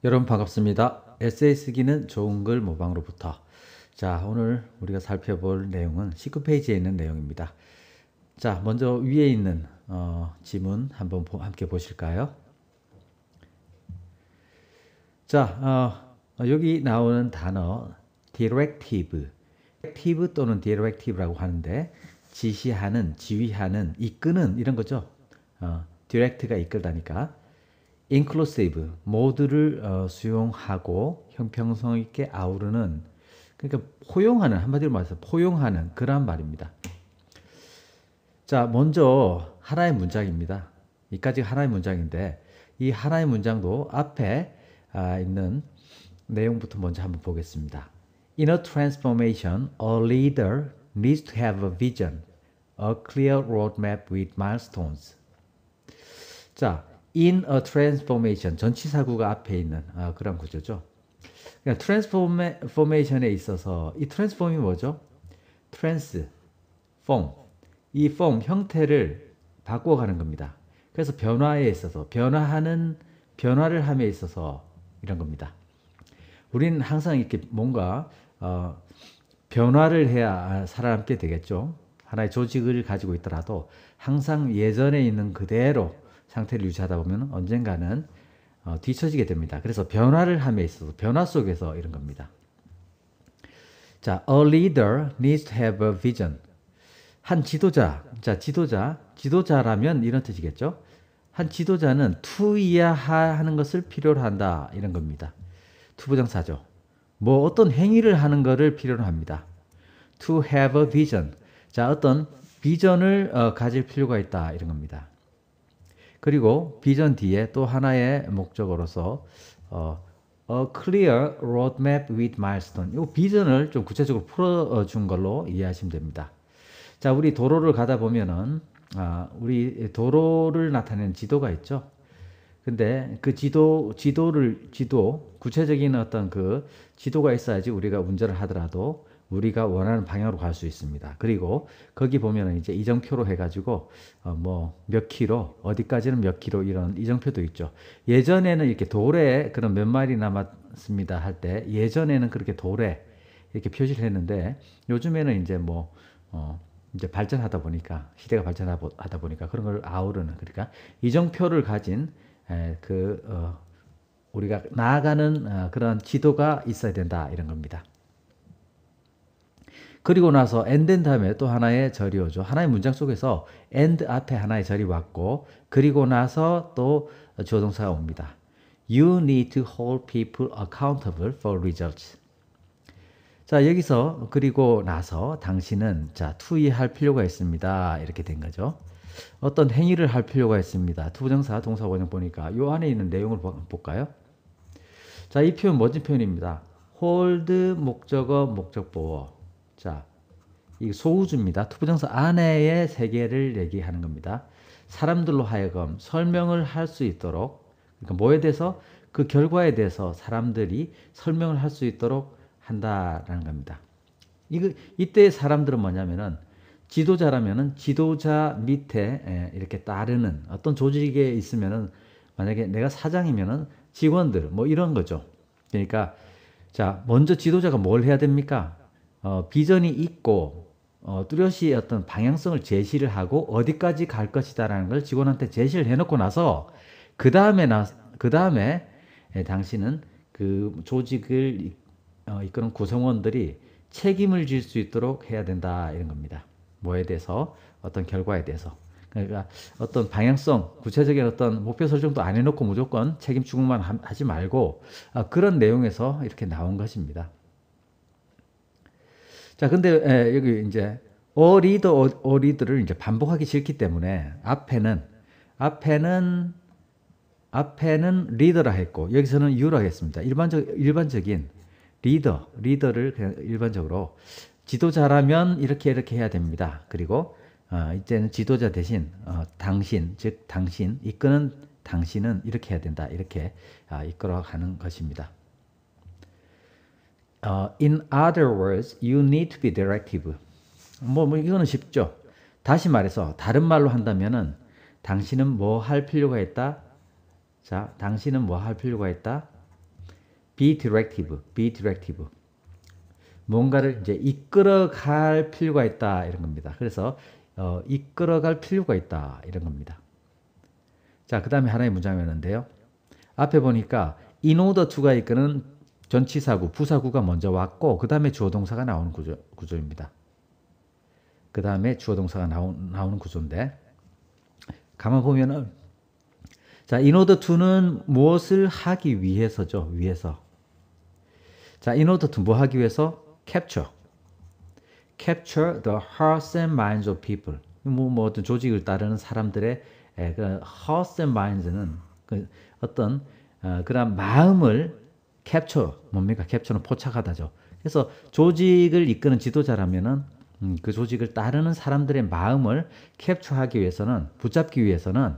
여러분 반갑습니다. 에세이 쓰기는 좋은 글 모방으로부터. 자, 오늘 우리가 살펴볼 내용은 19페이지에 있는 내용입니다. 자, 먼저 위에 있는 지문 한번 함께 보실까요? 자, 여기 나오는 단어 directive, directive 또는 directive라고 하는데 지시하는, 지휘하는, 이끄는 이런 거죠. direct가 이끌다니까. inclusive, 모두를 수용하고 형평성 있게 아우르는, 그러니까 포용하는, 한마디로 말해서 포용하는 그런 말입니다. 자, 먼저 하나의 문장입니다. 이까지 하나의 문장인데 이 하나의 문장도 앞에 있는 내용부터 먼저 한번 보겠습니다. In a transformation, a leader needs to have a vision, a clear roadmap with milestones. 자, in a transformation, 전치사구가 앞에 있는 그런 구조죠. 그러니까 transformation에 있어서 이 transform이 뭐죠? transform, 이 form 형태를 바꿔가는 겁니다. 그래서 변화에 있어서 변화를 함에 있어서 이런 겁니다. 우리는 항상 이렇게 뭔가 변화를 해야 살아남게 되겠죠. 하나의 조직을 가지고 있더라도 항상 예전에 있는 그대로 상태를 유지하다 보면 언젠가는 뒤처지게 됩니다. 그래서 변화를 함에 있어서 변화 속에서 이런 겁니다. 자, a leader needs to have a vision. 한 지도자, 자, 지도자라면 이런 뜻이겠죠. 한 지도자는 투이하하는 것을 필요로 한다 이런 겁니다. 투부정사죠. 뭐 어떤 행위를 하는 것을 필요로 합니다. To have a vision. 자, 어떤 비전을 가질 필요가 있다 이런 겁니다. 그리고 비전 뒤에 또 하나의 목적으로서 a clear roadmap with milestone. 이 비전을 좀 구체적으로 풀어준 걸로 이해하시면 됩니다. 자, 우리 도로를 가다 보면은 우리 도로를 나타내는 지도가 있죠. 근데 그 지도 구체적인 어떤 그 지도가 있어야지 우리가 운전을 하더라도 우리가 원하는 방향으로 갈 수 있습니다. 그리고 거기 보면은 이제 이정표로 해가지고 뭐 몇 킬로 어디까지는 몇 킬로 이런 이정표도 있죠. 예전에는 이렇게 돌에 그런 몇 마일이 남았습니다 할 때 예전에는 그렇게 돌에 이렇게 표시를 했는데 요즘에는 이제 뭐 이제 발전하다 보니까 시대가 발전하다 보니까 그런 걸 아우르는 그러니까 이정표를 가진 우리가 나아가는 그런 지도가 있어야 된다 이런 겁니다. 그리고 나서 and 다음에 또 하나의 절이 오죠. 하나의 문장 속에서 and 앞에 하나의 절이 왔고 그리고 나서 또 조동사가 옵니다. You need to hold people accountable for results. 자, 여기서 그리고 나서 당신은 자, 투이할 필요가 있습니다. 이렇게 된 거죠. 어떤 행위를 할 필요가 있습니다. 투부정사, 동사, 원형 보니까 요 안에 있는 내용을 볼까요? 자, 이 표현 멋진 표현입니다. hold 목적어, 목적보어. 자, 이 소우주입니다. 투부정사 안에의 세계를 얘기하는 겁니다. 사람들로 하여금 설명을 할 수 있도록, 그러니까 뭐에 대해서 그 결과에 대해서 사람들이 설명을 할 수 있도록 한다라는 겁니다. 이때 사람들은 뭐냐면은 지도자라면은 지도자 밑에 이렇게 따르는 어떤 조직에 있으면은 만약에 내가 사장이면은 직원들 뭐 이런 거죠. 그러니까 자, 먼저 지도자가 뭘 해야 됩니까? 비전이 있고 뚜렷이 어떤 방향성을 제시를 하고 어디까지 갈 것이다라는 걸 직원한테 제시를 해놓고 나서 그 다음에 당신은 그 조직을 이끄는 구성원들이 책임을 질 수 있도록 해야 된다 이런 겁니다. 뭐에 대해서 어떤 결과에 대해서 그러니까 어떤 방향성 구체적인 어떤 목표 설정도 안 해놓고 무조건 책임 추궁만 하지 말고 그런 내용에서 이렇게 나온 것입니다. 자, 근데 여기 이제 어리드를 이제 반복하기 싫기 때문에 앞에는 리더라 했고 여기서는 유라 했습니다. 일반적인 리더를 그냥 일반적으로 지도자라면 이렇게 해야 됩니다. 그리고 이제는 지도자 대신 당신, 즉 당신, 이끄는 당신은 이렇게 해야 된다. 이렇게 이끌어가는 것입니다. In other words, you need to be directive. 뭐 이거는 쉽죠. 다시 말해서 다른 말로 한다면은 당신은 뭐 할 필요가 있다? 자, 당신은 뭐 할 필요가 있다? be directive. 뭔가를 이제 이끌어갈 필요가 있다 이런 겁니다. 그래서 이끌어갈 필요가 있다 이런 겁니다. 자, 그 다음에 하나의 문장이었는데요. 앞에 보니까 in order to가 이끄는 전치사구, 부사구가 먼저 왔고 그 다음에 주어 동사가 나오는 구조입니다. 그 다음에 주어 동사가 나오는 구조인데 가만 보면은 자, in order to는 무엇을 하기 위해서죠. 위해서. 자, in order to 뭐 하기 위해서? capture the hearts and minds of people. 뭐 어떤 조직을 따르는 사람들의 그 hearts and minds는 그 어떤 그런 마음을 capture 뭡니까? capture는 포착하다죠. 그래서 조직을 이끄는 지도자라면은 그 조직을 따르는 사람들의 마음을 capture하기 위해서는 붙잡기 위해서는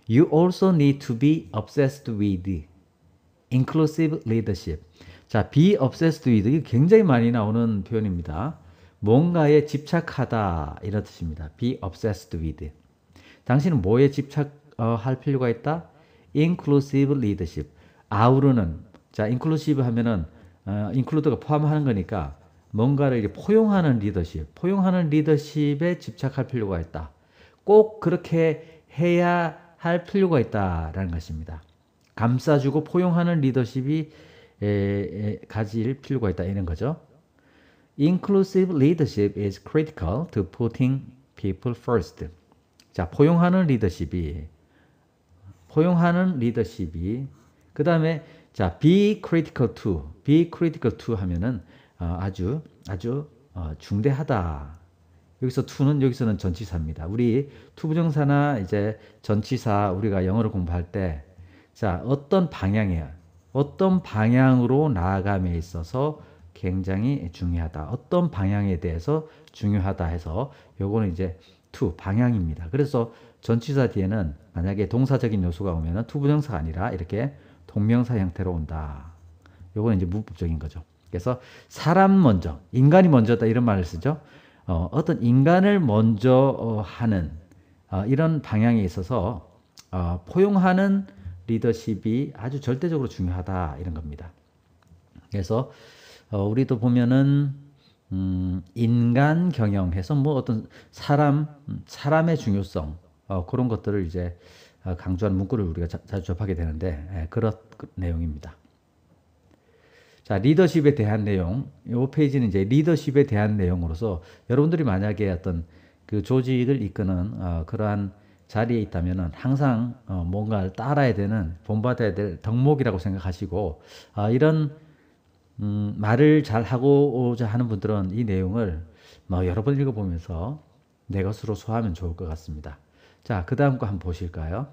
you also need to be obsessed with inclusive leadership. 자, be obsessed with 이게 굉장히 많이 나오는 표현입니다. 뭔가에 집착하다 이런 뜻입니다. be obsessed with. 당신은 뭐에 집착할 필요가 있다? inclusive leadership. 아우르는 자, inclusive 하면은 include가 포함하는 거니까 뭔가를 이제 포용하는 리더십에 집착할 필요가 있다. 꼭 그렇게 해야 할 필요가 있다라는 것입니다. 감싸주고 포용하는 리더십이 가질 필요가 있다 이런 거죠. Inclusive leadership is critical to putting people first. 자, 포용하는 리더십이 그 다음에 자, be critical to 하면은 아주 중대하다. 여기서는 전치사입니다. 우리 투부정사나 이제 전치사 우리가 영어를 공부할 때 자, 어떤 방향으로 나아감에 있어서 굉장히 중요하다. 어떤 방향에 대해서 중요하다 해서 요거는 이제 to 방향입니다. 그래서 전치사 뒤에는 만약에 동사적인 요소가 오면은 투부정사가 아니라 이렇게 동명사 형태로 온다. 요거는 이제 문법적인 거죠. 그래서 사람 먼저, 인간이 먼저다 이런 말을 쓰죠. 어떤 인간을 먼저 하는 이런 방향에 있어서 포용하는 리더십이 아주 절대적으로 중요하다 이런 겁니다. 그래서 우리도 보면은 인간 경영해서 뭐 어떤 사람의 중요성 그런 것들을 이제 강조하는 문구를 우리가 자주 접하게 되는데 그런 내용입니다. 자, 리더십에 대한 내용. 이 페이지는 이제 리더십에 대한 내용으로서 여러분들이 만약에 어떤 그 조직을 이끄는 그러한 자리에 있다면은 항상 뭔가를 따라야 되는 본받아야 될 덕목이라고 생각하시고 이런 말을 잘 하고자 하는 분들은 이 내용을 여러 번 읽어보면서 내 것으로 소화하면 좋을 것 같습니다. 자, 그 다음 거 한번 보실까요?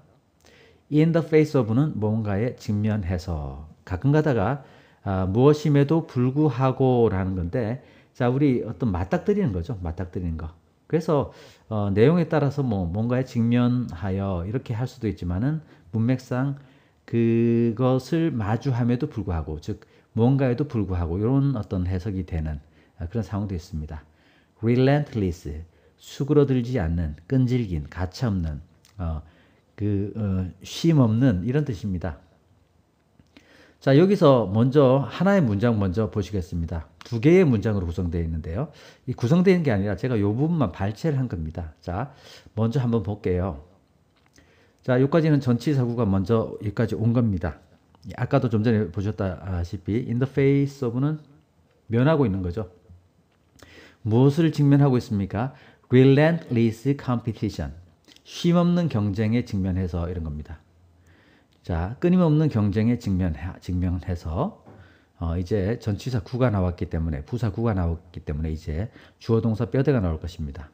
In the face of는 뭔가에 직면해서 가끔 가다가 무엇임에도 불구하고 라는 건데 자, 우리 어떤 맞닥뜨리는 거죠. 맞닥뜨리는 거. 그래서 내용에 따라서 뭔가에 직면하여 이렇게 할 수도 있지만은 문맥상 그것을 마주함에도 불구하고 즉 뭔가에도 불구하고 이런 어떤 해석이 되는 그런 상황도 있습니다. relentless 수그러들지 않는 끈질긴 가차없는 쉼 없는 이런 뜻입니다. 자, 여기서 먼저 하나의 문장 먼저 보시겠습니다. 두 개의 문장으로 구성되어 있는데요. 이 구성되어 있는 게 아니라 제가 이 부분만 발췌를 한 겁니다. 자, 먼저 한번 볼게요. 자, 여기까지는 전치사구가 먼저 여기까지 온 겁니다. 아까도 좀 전에 보셨다시피 in the face of는 면하고 있는 거죠. 무엇을 직면하고 있습니까? relentless competition. 쉼없는 경쟁에 직면해서 이런 겁니다. 자, 끊임없는 경쟁에 직면해서 이제 전치사 구가 나왔기 때문에 부사 구가 나왔기 때문에 이제 주어 동사 뼈대가 나올 것입니다.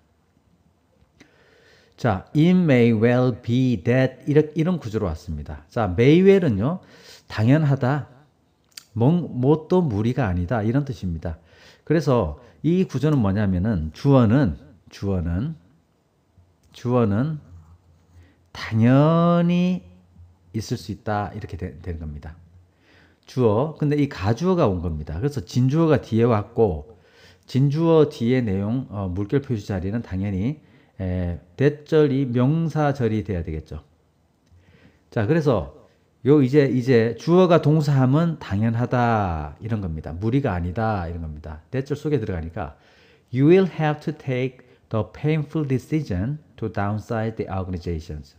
자, it may well be that 이런 구조로 왔습니다. 자, may well은요 당연하다, 또 무리가 아니다 이런 뜻입니다. 그래서 이 구조는 뭐냐면은 주어는 당연히 있을 수 있다 이렇게 되는 겁니다. 주어 근데 이 가주어가 온 겁니다. 그래서 진주어가 뒤에 왔고 진주어 뒤에 내용 물결 표시 자리는 당연히 대절이 명사절이 돼야 되겠죠. 자, 그래서 요 이제 주어가 동사하면 당연하다 이런 겁니다. 무리가 아니다 이런 겁니다. 대절 속에 들어가니까 You will have to take the painful decision to downsize the organizations.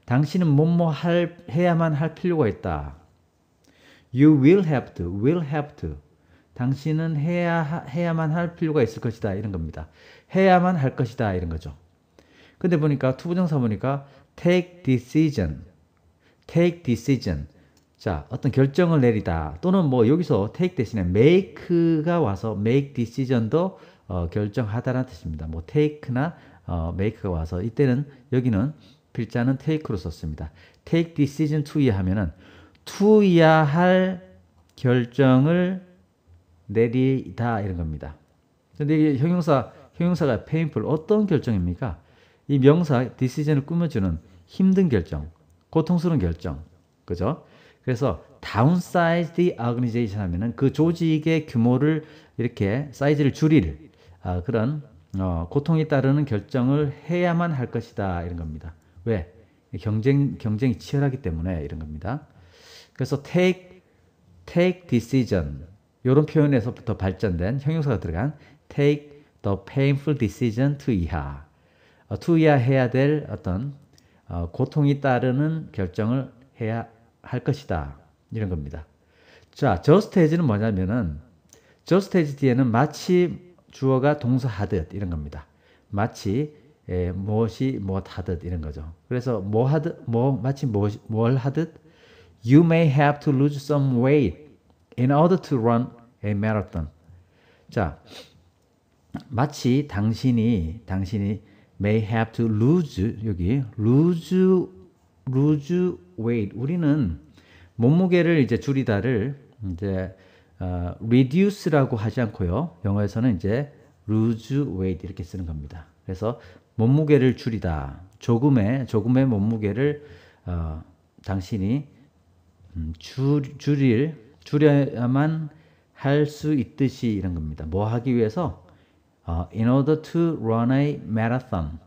당신은 뭐뭐 해야만 할 필요가 있다. You will have to. 당신은 해야만 할 필요가 있을 것이다 이런 겁니다. 해야만 할 것이다 이런 거죠. 근데 보니까 투부정사 보니까 take decision. 자, 어떤 결정을 내리다. 또는 뭐 여기서 take 대신에 make가 와서 make decision도 결정하다라는 뜻입니다. 뭐 take나 make가 와서 이때는 여기는 필자는 take로 썼습니다. take decision to야 하면은 to야 할 결정을 내리다 이런 겁니다. 근데 이게 형용사가 painful 어떤 결정입니까? 이 명사 decision을 꾸며주는 힘든 결정, 고통스러운 결정, 그죠? 그래서 downsize the organization 하면은 그 조직의 규모를 이렇게 사이즈를 줄일 그런 고통이 따르는 결정을 해야만 할 것이다 이런 겁니다. 왜? 경쟁이 치열하기 때문에 이런 겁니다. 그래서 take decision 이런 표현에서부터 발전된 형용사가 들어간 take the painful decision to 이하 to 해야 될 어떤 고통이 따르는 결정을 해야 할 것이다 이런 겁니다. 자, just as는 뭐냐면은 just as 뒤에는 마치 주어가 동사하듯 이런 겁니다. 마치 무엇이 무엇하듯 이런 거죠. 그래서 마치 뭘 하듯 You may have to lose some weight in order to run a marathon. 자, 마치 당신이 may have to lose 여기 lose weight. 우리는 몸무게를 이제 줄이다를 이제 reduce라고 하지 않고요. 영어에서는 이제 lose weight 이렇게 쓰는 겁니다. 그래서 몸무게를 줄이다. 조금의 몸무게를 당신이 줄여야만 할 수 있듯이 이런 겁니다. 뭐 하기 위해서? In order to run a marathon.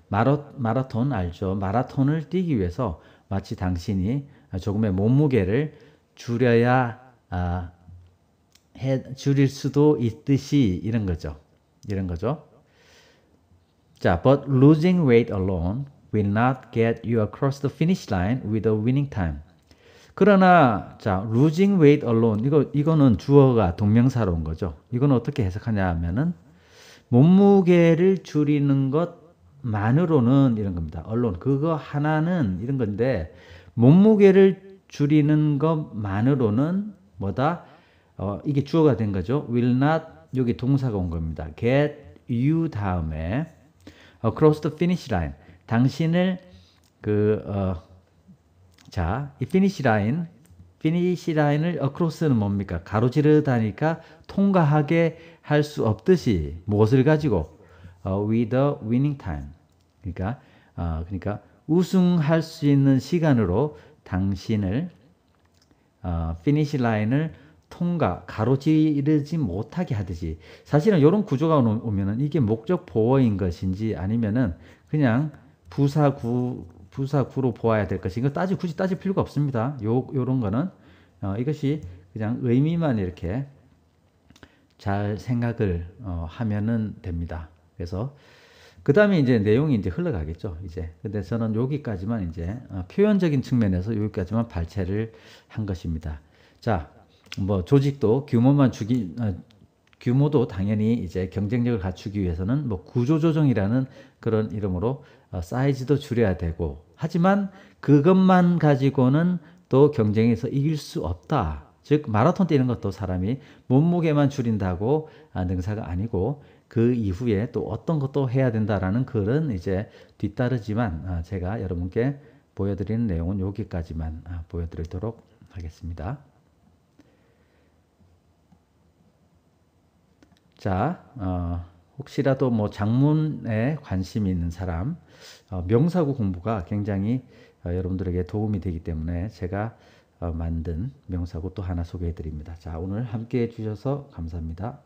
마라톤 알죠? 마라톤을 뛰기 위해서 마치 당신이 조금의 몸무게를 줄일 수도 있듯이 이런 거죠. 자, but losing weight alone will not get you across the finish line with a winning time. 그러나 자, losing weight alone 이거는 주어가 동명사로 온 거죠. 이거는 어떻게 해석하냐 하면은 몸무게를 줄이는 것만으로는 이런 겁니다. alone 그거 하나는 이런 건데 몸무게를 줄이는 것만으로는 뭐다? 이게 주어가 된 거죠. will not 여기 동사가 온 겁니다. get you 다음에 across the finish line 당신을 자, 이 finish 라인을 across는 뭡니까? 가로지르다니까 통과하게 할 수 없듯이 무엇을 가지고 with a winning time. 그러니까 우승할 수 있는 시간으로 당신을 finish 라인을 가로지르지 못하게 하듯이. 사실은 이런 구조가 오면은 이게 목적 보어인 것인지 아니면은 그냥 부사구로 보아야 될 것인가 굳이 따질 필요가 없습니다. 요런 거는 이것이 그냥 의미만 이렇게 잘 생각을 하면은 됩니다. 그래서 그 다음에 이제 내용이 이제 흘러가겠죠. 근데 저는 여기까지만 이제 표현적인 측면에서 여기까지만 발췌를 한 것입니다. 자, 뭐 조직도 규모도 당연히 이제 경쟁력을 갖추기 위해서는 뭐 구조조정이라는 그런 이름으로 사이즈도 줄여야 되고, 하지만 그것만 가지고는 또 경쟁에서 이길 수 없다. 즉 마라톤 뛰는 것도 사람이 몸무게만 줄인다고 능사가 아니고 그 이후에 또 어떤 것도 해야 된다라는 그런 이제 뒤따르지만 제가 여러분께 보여드리는 내용은 여기까지만 보여드리도록 하겠습니다. 자, 혹시라도 뭐 장문에 관심이 있는 사람, 명사구 공부가 굉장히 여러분들에게 도움이 되기 때문에 제가 만든 명사구 또 하나 소개해 드립니다. 자, 오늘 함께 해 주셔서 감사합니다.